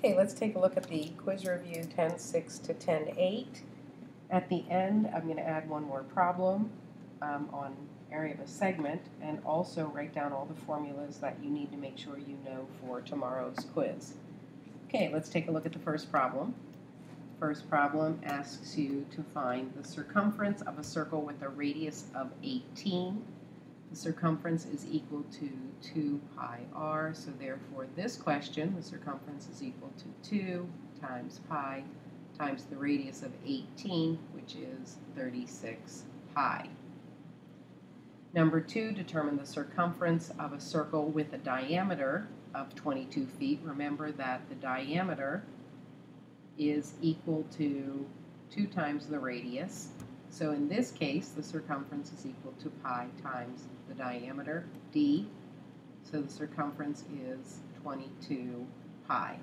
Okay, let's take a look at the quiz review 10.6 to 10.8. At the end, I'm going to add one more problem on area of a segment and also write down all the formulas that you need to make sure you know for tomorrow's quiz. Okay, let's take a look at the first problem. First problem asks you to find the circumference of a circle with a radius of 18. The circumference is equal to 2 pi r, so therefore this question, the circumference is equal to 2 times pi times the radius of 18, which is 36 pi. Number 2, determine the circumference of a circle with a diameter of 22 feet. Remember that the diameter is equal to 2 times the radius. So in this case, the circumference is equal to pi times the diameter, d. So the circumference is 22 pi.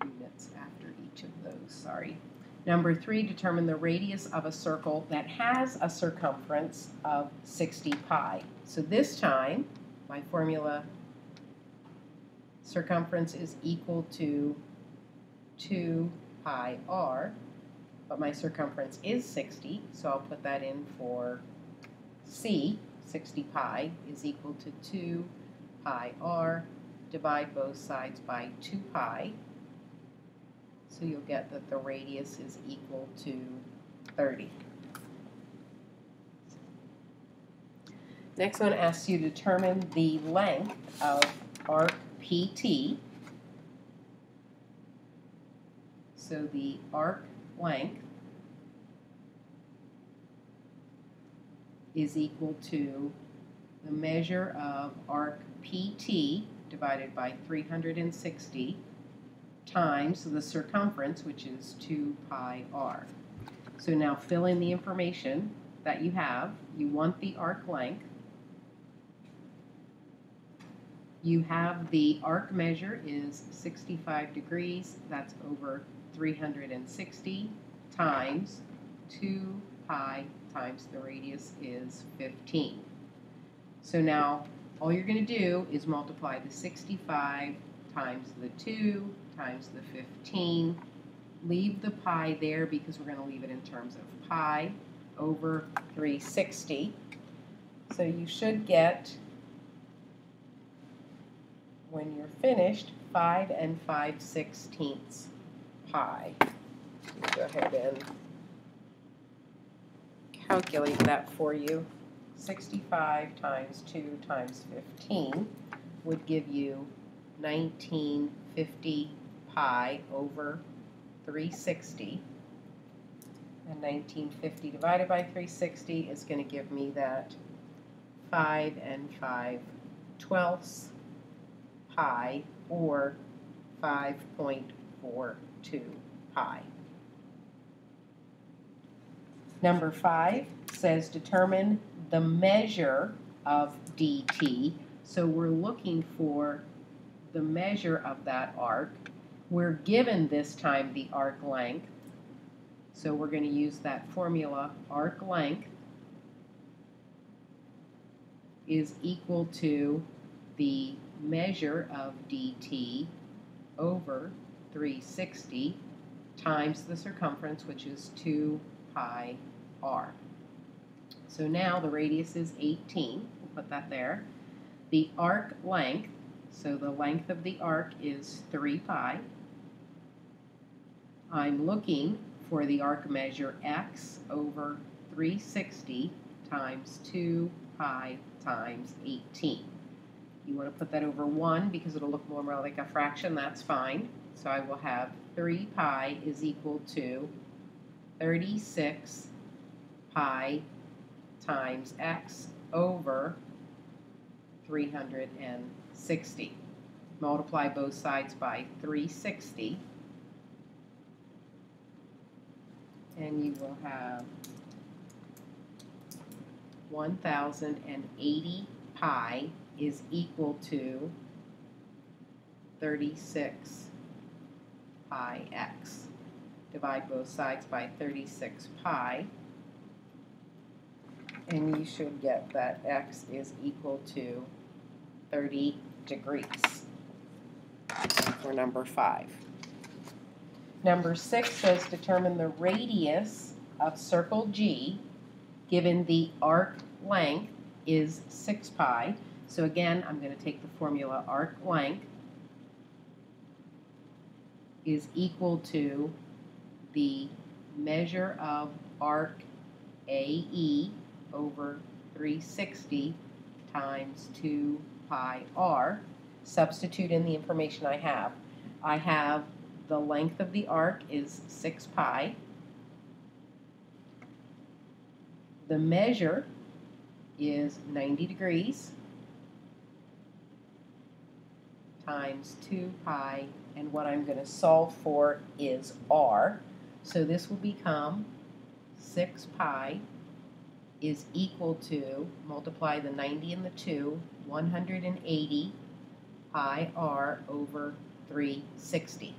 Units after each of those, sorry. Number 3, determine the radius of a circle that has a circumference of 60 pi. So this time, my formula, circumference is equal to 2 pi r, but my circumference is 60, so I'll put that in for C. 60 pi is equal to 2 pi r. Divide both sides by 2 pi. So you'll get that the radius is equal to 30. Next one asks you to determine the length of arc PT. So the arc length is equal to the measure of arc PT divided by 360 times the circumference, which is 2 pi r. So now fill in the information that you have. You want the arc length. You have the arc measure is 65 degrees. That's over 360 times 2 pi times the radius is 15. So now all you're going to do is multiply the 65 times the 2 times the 15. Leave the pi there because we're going to leave it in terms of pi over 360. So you should get, when you're finished, 5 5/16 pi. Go ahead and calculate that for you. 65 times 2 times 15 would give you 1950 pi over 360. And 1950 divided by 360 is going to give me that 5 5/12 pi, or 5.42 pi. Number 5 says determine the measure of dt. So we're looking for the measure of that arc. We're given this time the arc length. So we're going to use that formula. Arc length is equal to the measure of dt over 360 times the circumference, which is 2 pi r. So now the radius is 18. We'll put that there. The arc length, so the length of the arc is 3 pi. I'm looking for the arc measure x over 360 times 2 pi times 18. You want to put that over 1 because it'll look more like a fraction. That's fine. So I will have 3 pi is equal to 36 pi times x over 360. Multiply both sides by 360. And you will have 1080 pi is equal to 36 pi x. Divide both sides by 36 pi, and you should get that x is equal to 30 degrees for number 5. Number 6 says determine the radius of circle G given the arc length is 6 pi. So again, I'm going to take the formula arc length is equal to the measure of arc AE over 360 times 2 pi r. Substitute in the information I have. I have the length of the arc is 6 pi. The measure is 90 degrees times 2 pi, and what I'm going to solve for is r. So this will become 6 pi is equal to, multiply the 90 and the 2, 180 pi r over 360.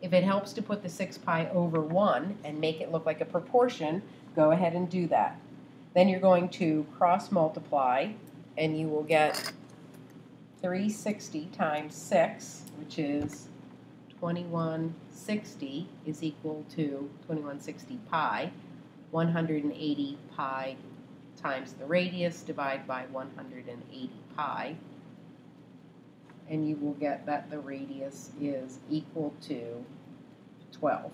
If it helps to put the 6 pi over 1 and make it look like a proportion, go ahead and do that. Then you're going to cross multiply, and you will get 360 times 6, which is 2160, is equal to 2160 pi. 180 pi times the radius, divide by 180 pi. And you will get that the radius is equal to 12.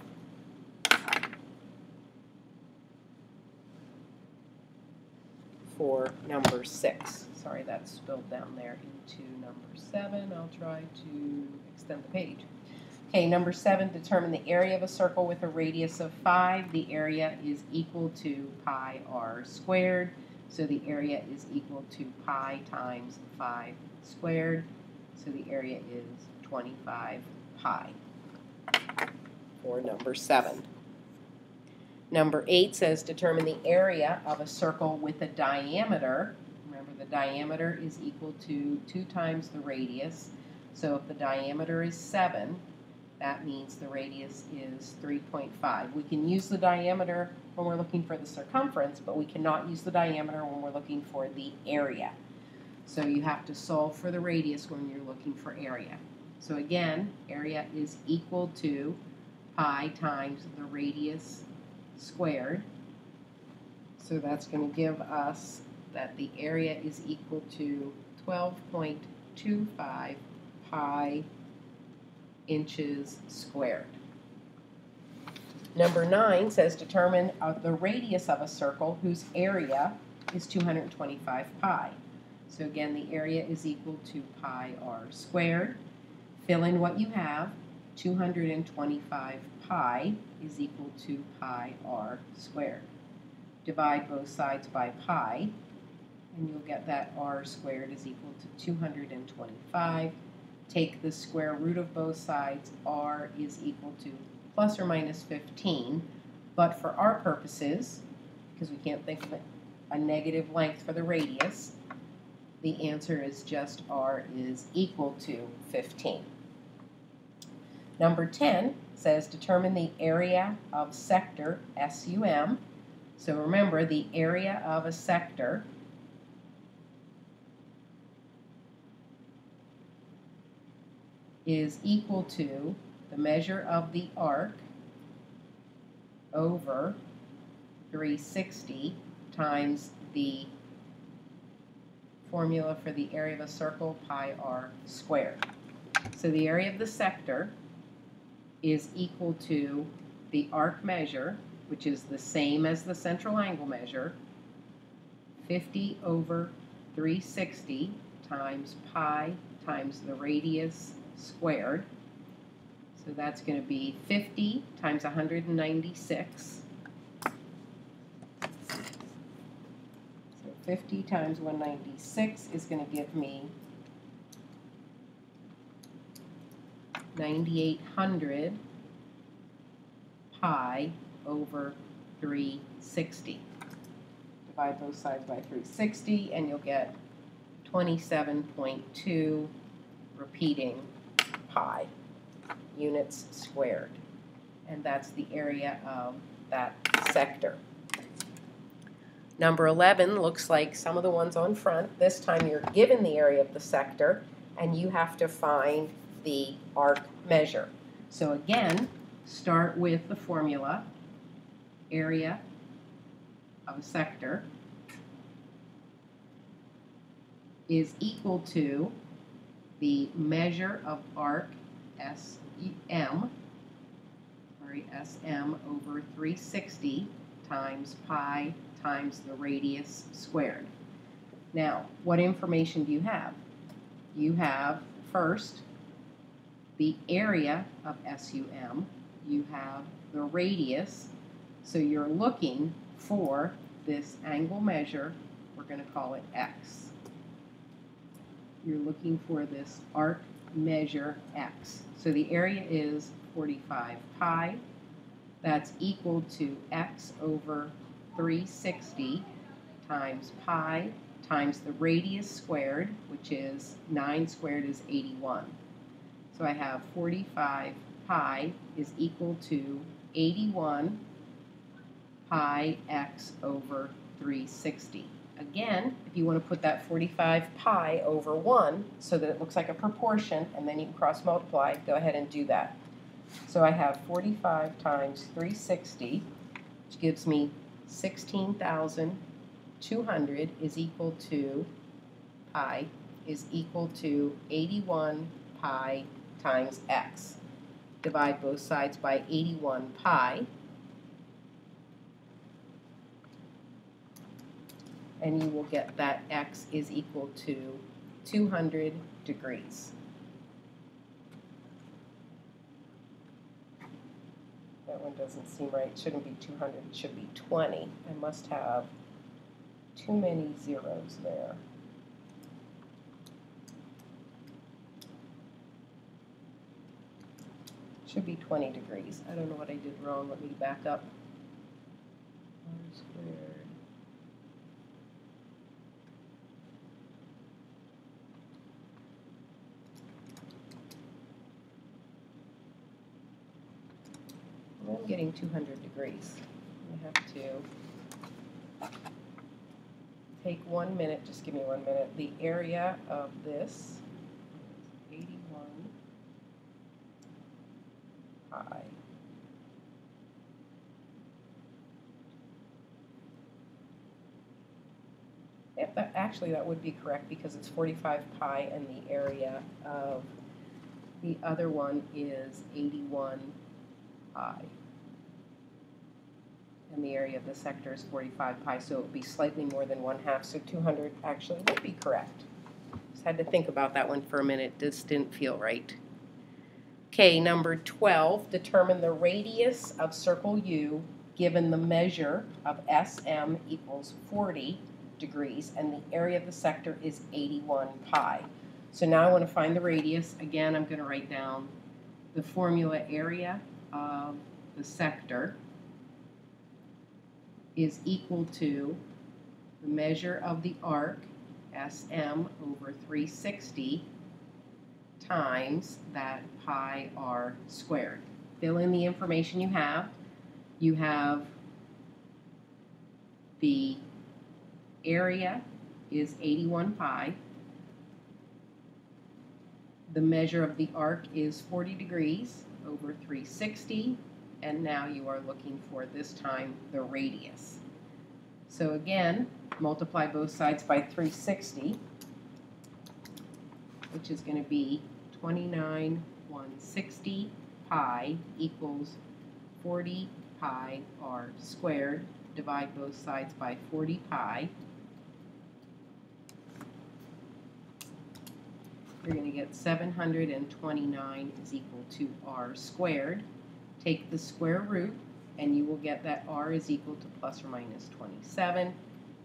For number 6. Sorry, that spilled down there into number 7. I'll try to extend the page. Okay, number 7, determine the area of a circle with a radius of 5. The area is equal to pi r squared. So the area is equal to pi times 5 squared. So the area is 25 pi for number 7. Number 8 says determine the area of a circle with a diameter. Remember, the diameter is equal to 2 times the radius. So if the diameter is 7, that means the radius is 3.5. We can use the diameter when we're looking for the circumference, but we cannot use the diameter when we're looking for the area. So you have to solve for the radius when you're looking for area. So again, area is equal to pi times the radius squared. So that's going to give us that the area is equal to 12.25 pi inches squared. Number 9 says determine the radius of a circle whose area is 225 pi. So again, the area is equal to pi r squared. Fill in what you have. 225 pi is equal to pi r squared. Divide both sides by pi, and you'll get that r squared is equal to 225. Take the square root of both sides. R is equal to plus or minus 15. But for our purposes, because we can't think of a negative length for the radius, the answer is just r is equal to 15. Number 10 says determine the area of sector SUM. So remember, the area of a sector is equal to the measure of the arc over 360 times the formula for the area of a circle, pi r squared. So the area of the sector is equal to the arc measure, which is the same as the central angle measure, 50 over 360 times pi times the radius squared. So that's going to be 50 times 196. So 50 times 196 is going to give me 9,800 pi over 360. Divide both sides by 360 and you'll get 27.2 repeating pi units squared. And that's the area of that sector. Number 11 looks like some of the ones on front. This time you're given the area of the sector, and you have to find the arc measure. So again, start with the formula, area of a sector is equal to the measure of arc SM over 360 times pi times the radius squared. Now, what information do you have? You have first the area of SUM, you have the radius, so you're looking for this angle measure, we're going to call it X. You're looking for this arc measure X. So the area is 45 pi. That's equal to X over 360 times pi times the radius squared, which is 9 squared is 81. So I have 45 pi is equal to 81 pi x over 360. Again, if you want to put that 45 pi over 1 so that it looks like a proportion and then you can cross multiply, go ahead and do that. So I have 45 times 360, which gives me 16,200 is equal to pi is equal to 81 pi times x. Divide both sides by 81 pi. And you will get that x is equal to 200 degrees. That one doesn't seem right. It shouldn't be 200, it should be 20. I must have too many zeros there. Should be 20 degrees. I don't know what I did wrong. Let me back up. R squared. I'm getting 200 degrees. I have to take 1 minute, just give me 1 minute. The area of this is 81 pi. Yep, actually that would be correct because it's 45 pi and the area of the other one is 81 pi. And the area of the sector is 45 pi, so it would be slightly more than 1/2, so 200 actually would be correct. Just had to think about that one for a minute. This didn't feel right. Okay, number 12, determine the radius of circle U given the measure of SM equals 40 degrees and the area of the sector is 81 pi. So now I want to find the radius. Again, I'm going to write down the formula area of the sector is equal to the measure of the arc, SM over 360, times that pi r squared. Fill in the information you have. You have the area is 81 pi. The measure of the arc is 40 degrees over 360. And now you are looking for, this time, the radius. So again, multiply both sides by 360, which is going to be 29,160 pi equals 40 pi r squared. Divide both sides by 40 pi. You're going to get 729 is equal to r squared. Take the square root, and you will get that r is equal to plus or minus 27.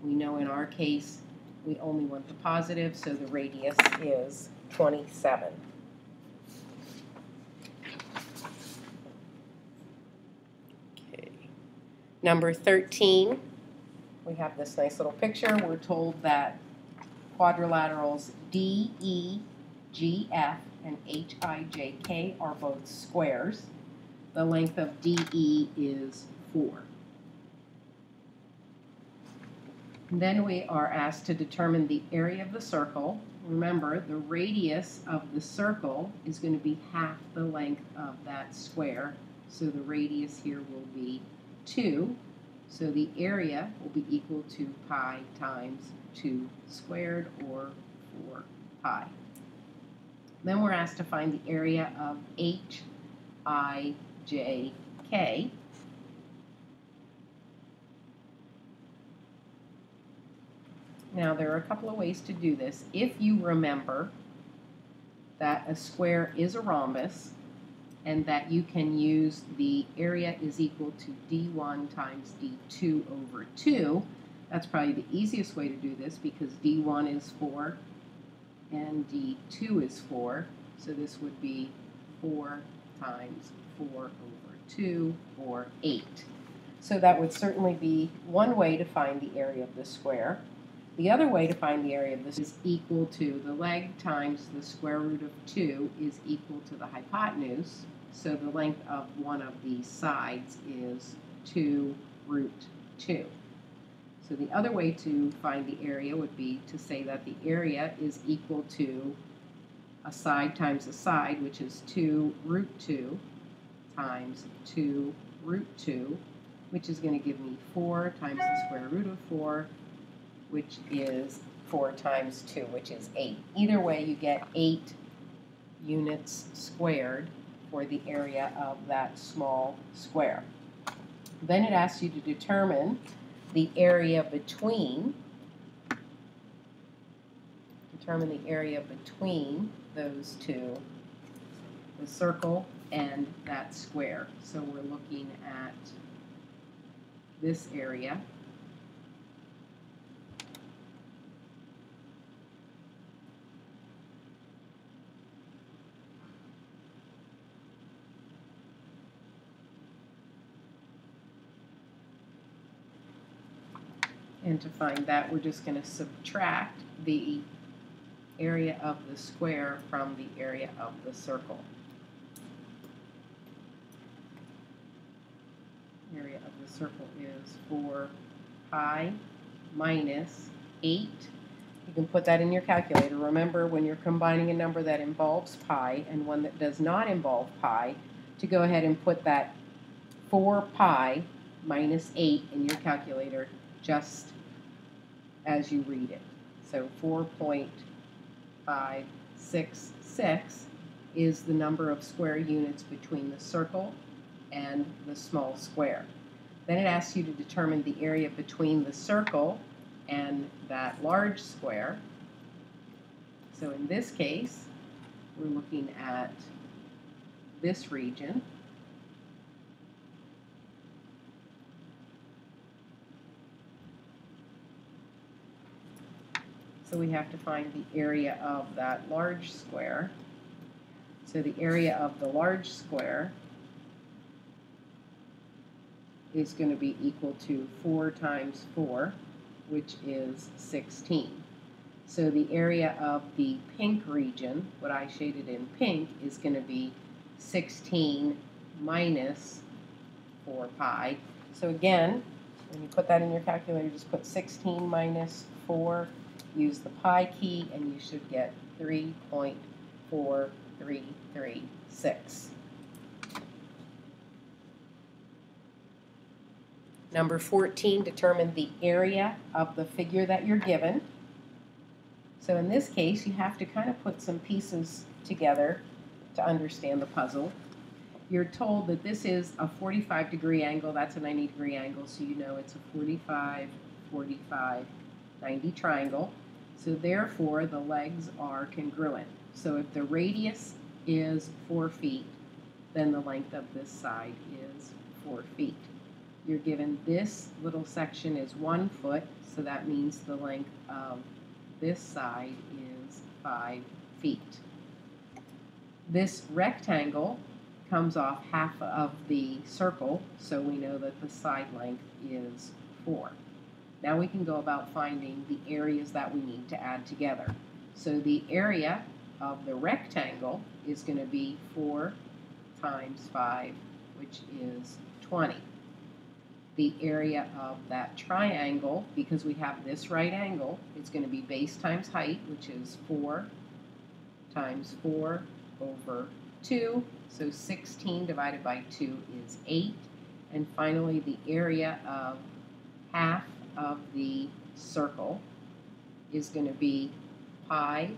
We know in our case, we only want the positive, so the radius is 27. Okay. Number 13, we have this nice little picture. We're told that quadrilaterals DE, GF, and HIJK are both squares. The length of DE is 4. Then we are asked to determine the area of the circle. Remember, the radius of the circle is going to be half the length of that square. So the radius here will be 2. So the area will be equal to pi times 2 squared, or 4 pi. Then we're asked to find the area of HIJK. Now, there are a couple of ways to do this. If you remember that a square is a rhombus and that you can use the area is equal to d1 times d2 over 2, that's probably the easiest way to do this because d1 is 4 and d2 is 4. So this would be 4 times 4 over 2, or 8. So that would certainly be one way to find the area of the square. The other way to find the area of this is equal to the leg times the square root of 2 is equal to the hypotenuse. So the length of one of these sides is 2 root 2. So the other way to find the area would be to say that the area is equal to a side times a side, which is 2 root 2 times 2 root 2, which is going to give me 4 times the square root of 4, which is 4 times 2, which is 8. Either way, you get 8 units squared for the area of that small square. Then it asks you to determine the area between those two, the circle and that square. So we're looking at this area. And to find that, we're just going to subtract the area of the square from the area of the circle. Area of the circle is 4 pi minus 8. You can put that in your calculator. Remember, when you're combining a number that involves pi and one that does not involve pi, to go ahead and put that 4 pi minus 8 in your calculator just as you read it. So 4.566 is the number of square units between the circle and the small square. Then it asks you to determine the area between the circle and that large square. So in this case, we're looking at this region. So we have to find the area of that large square. So the area of the large square is going to be equal to 4 times 4, which is 16. So the area of the pink region, what I shaded in pink, is going to be 16 minus 4 pi. So again, when you put that in your calculator, just put 16 minus 4, use the pi key, and you should get 3.4336. Number 14, determine the area of the figure that you're given. So in this case, you have to kind of put some pieces together to understand the puzzle. You're told that this is a 45-degree angle, that's a 90-degree angle, so you know it's a 45, 45, 90 triangle. So therefore, the legs are congruent. So if the radius is 4 feet, then the length of this side is 4 feet. You're given this little section is 1 foot, so that means the length of this side is 5 feet. This rectangle comes off half of the circle, so we know that the side length is 4. Now we can go about finding the areas that we need to add together. So the area of the rectangle is going to be 4 times 5, which is 20. the area of that triangle, because we have this right angle, it's going to be base times height, which is 4 times 4 over 2. So 16 divided by 2 is 8. And finally, the area of half of the circle is going to be pi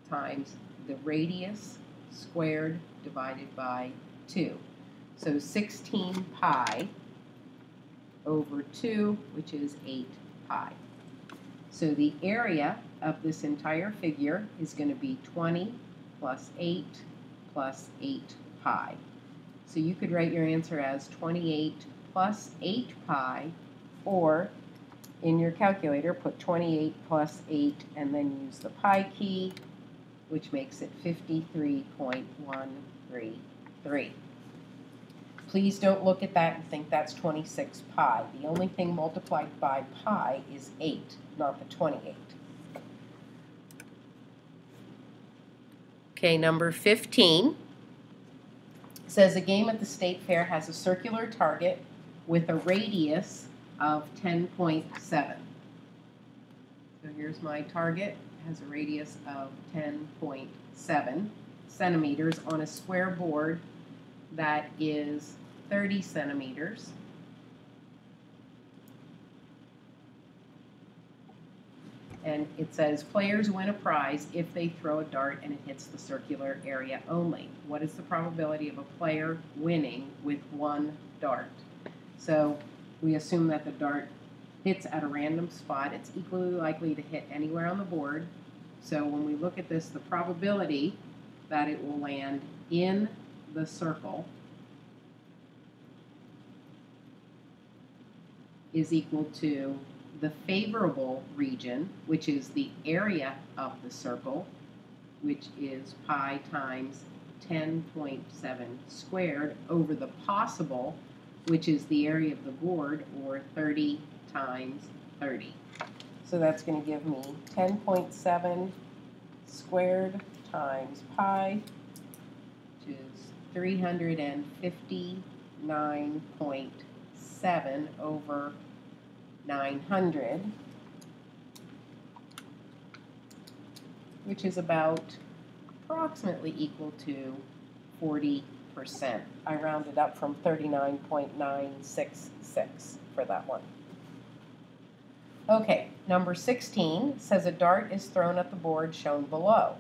times the radius squared divided by 2. So 16 pi over 2, which is 8 pi. So the area of this entire figure is going to be 20 plus 8 plus 8 pi. So you could write your answer as 28 plus 8 pi, or in your calculator put 28 plus 8 and then use the pi key, which makes it 53.133. Please don't look at that and think that's 26 pi. The only thing multiplied by pi is 8, not the 28. Okay, number 15 says a game at the state fair has a circular target with a radius of 10.7. So here's my target. It has a radius of 10.7 centimeters on a square board that is 30 centimeters. And it says players win a prize if they throw a dart and it hits the circular area only. What is the probability of a player winning with one dart? So we assume that the dart hits at a random spot. It's equally likely to hit anywhere on the board. So when we look at this, the probability that it will land in the circle is equal to the favorable region, which is the area of the circle, which is pi times 10.7 squared, over the possible, which is the area of the board, or 30 times 30. So that's going to give me 10.7 squared times pi, which is 359.7 over 900, which is about approximately equal to 40%. I rounded up from 39.966 for that one. Okay, number 16 says a dart is thrown at the board shown below.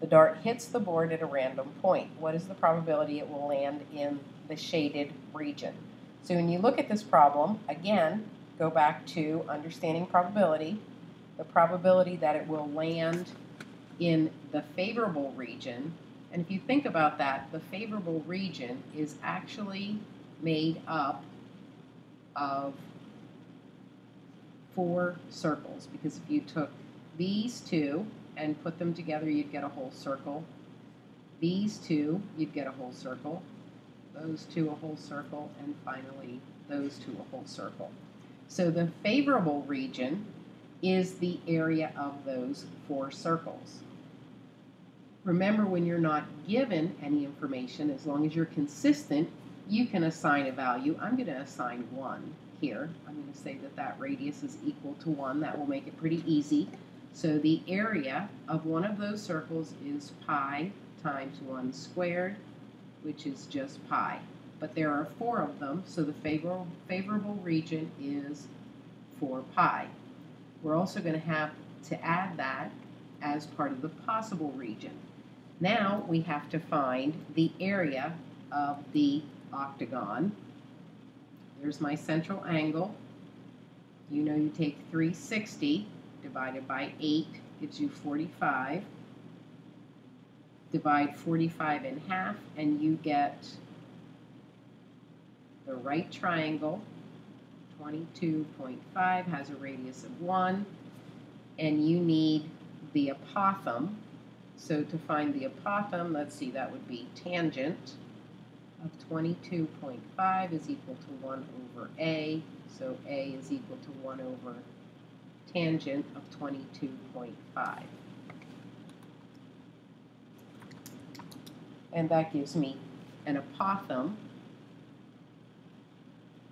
The dart hits the board at a random point. What is the probability it will land in the shaded region? So when you look at this problem, again, go back to understanding probability. The probability that it will land in the favorable region, and if you think about that, the favorable region is actually made up of 4 circles, because if you took these two and put them together, you'd get a whole circle. These two, you'd get a whole circle. Those two, a whole circle, and finally those two, a whole circle. So the favorable region is the area of those 4 circles. Remember, when you're not given any information, as long as you're consistent, you can assign a value. I'm going to assign 1 here. I'm going to say that that radius is equal to 1. That will make it pretty easy. So the area of one of those circles is pi times 1 squared, which is just pi. But there are 4 of them, so the favorable region is 4 pi. We're also going to have to add that as part of the possible region. Now we have to find the area of the octagon. There's my central angle. You know, you take 360 divided by 8 gives you 45. Divide 45 in half and you get the right triangle. 22.5 has a radius of 1, and you need the apothem. So to find the apothem, let's see, that would be tangent of 22.5 is equal to 1 over a. So a is equal to 1 over tangent of 22.5. And that gives me an apothem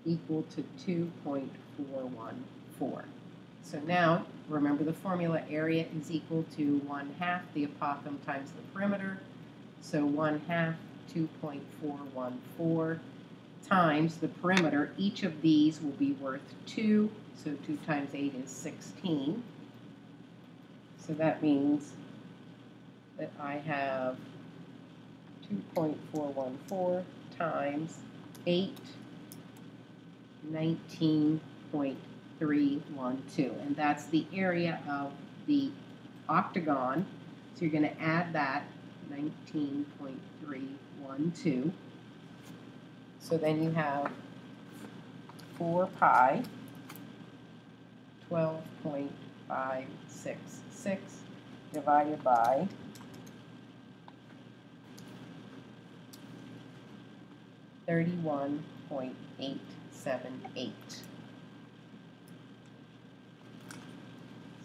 equal to 2.414. So now, remember the formula, area is equal to 1/2 the apothem times the perimeter. So 1/2 2.414 times the perimeter. Each of these will be worth 2, so 2 times 8 is 16. So that means that I have 2.414 times 8, 19.312. And that's the area of the octagon. So you're going to add that, 19.312. So then you have 4 pi, 12.566 divided by 31.878.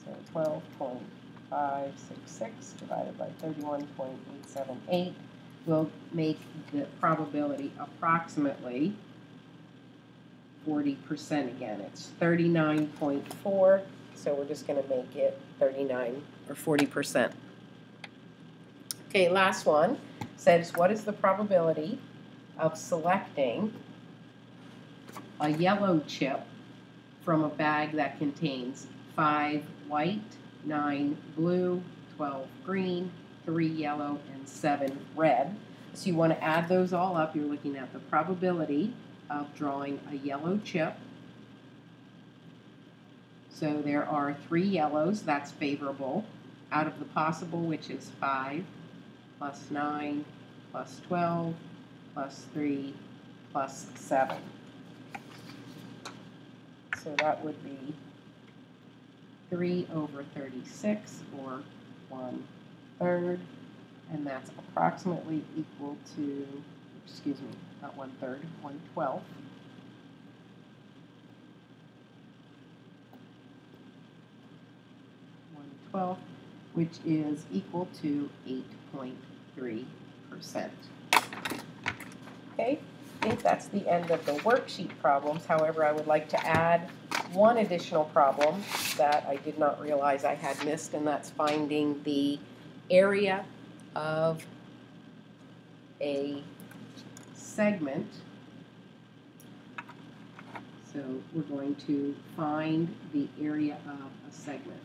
So 12.566 divided by 31.878 will make the probability approximately 40% again. It's 39.4, so we're just going to make it 39 or 40%. Okay, last one says, what is the probability of selecting a yellow chip from a bag that contains 5 white, 9 blue, 12 green, 3 yellow, and 7 red. So you want to add those all up. You're looking at the probability of drawing a yellow chip. So there are 3 yellows. That's favorable. Out of the possible, which is 5 plus 9 plus 12 plus 3 plus 7. So that would be 3 over 36, or 1/3, and that's approximately equal to, excuse me, not 1/3, 1/12. 1/12, which is equal to 8.3%. Okay, I think that's the end of the worksheet problems. However, I would like to add one additional problem that I did not realize I had missed, and that's finding the area of a segment. So we're going to find the area of a segment.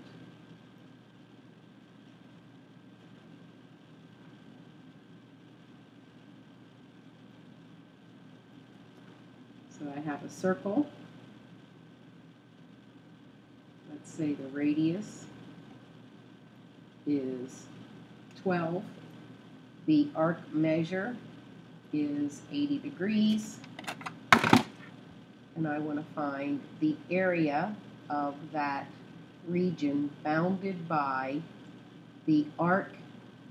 So I have a circle. Let's say the radius is 12. The arc measure is 80 degrees. And I want to find the area of that region bounded by the arc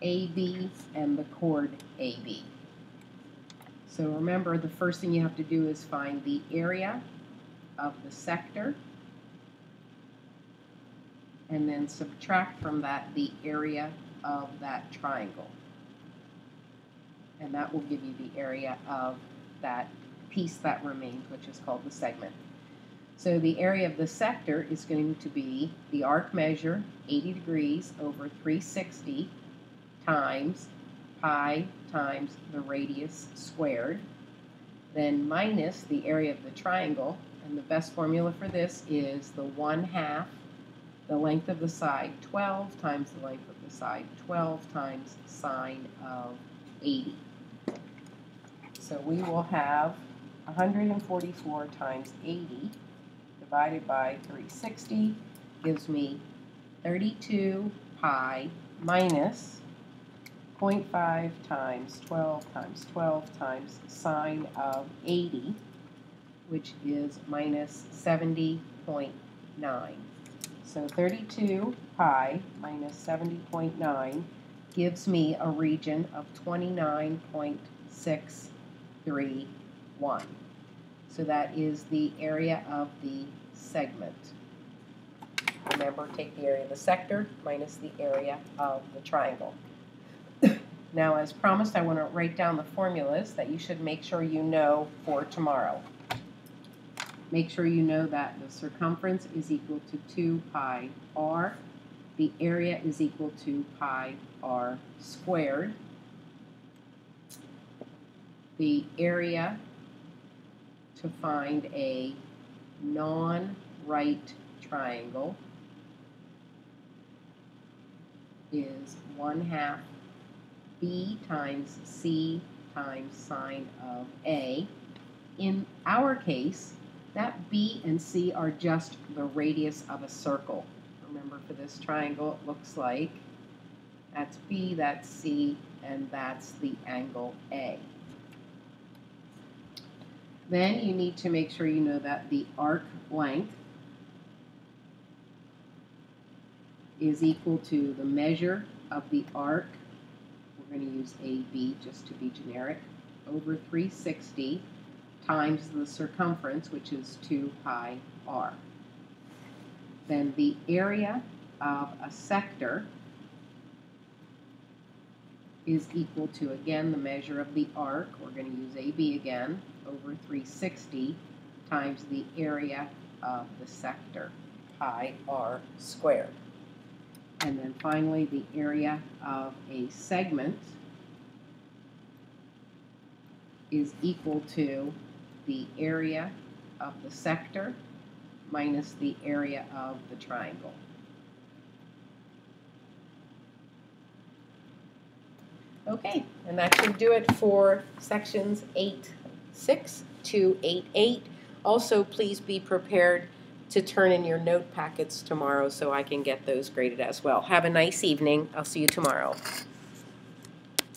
AB and the chord AB. So remember, the first thing you have to do is find the area of the sector, and then subtract from that the area of that triangle. And that will give you the area of that piece that remains, which is called the segment. So the area of the sector is going to be the arc measure, 80 degrees, over 360 times pi times the radius squared, then minus the area of the triangle. And the best formula for this is the 1/2 the length of the side 12 times the length of the side 12 times sine of 80. So we will have 144 times 80 divided by 360 gives me 32 pi minus 0.5 times 12 times 12 times sine of 80, which is minus 70.9. So 32 pi minus 70.9 gives me a region of 29.631. So that is the area of the segment. Remember, take the area of the sector minus the area of the triangle. Now, as promised, I want to write down the formulas that you should make sure you know for tomorrow. make sure you know that the circumference is equal to 2 pi r. The area is equal to pi r squared. The area to find a non-right triangle is 1/2 b times c times sine of a. In our case, that b and c are just the radius of a circle. Remember, for this triangle, it looks like that's b, that's c, and that's the angle A. Then you need to make sure you know that the arc length is equal to the measure of the arc, we're going to use AB just to be generic, over 360 times the circumference, which is 2 pi r. Then the area of a sector is equal to, again, the measure of the arc, we're going to use AB again, over 360 times the area of the sector, pi r squared. And then finally, the area of a segment is equal to the area of the sector minus the area of the triangle. Okay, and that should do it for sections 8.6 to 8.8. Also, please be prepared to turn in your note packets tomorrow so I can get those graded as well. Have a nice evening. I'll see you tomorrow.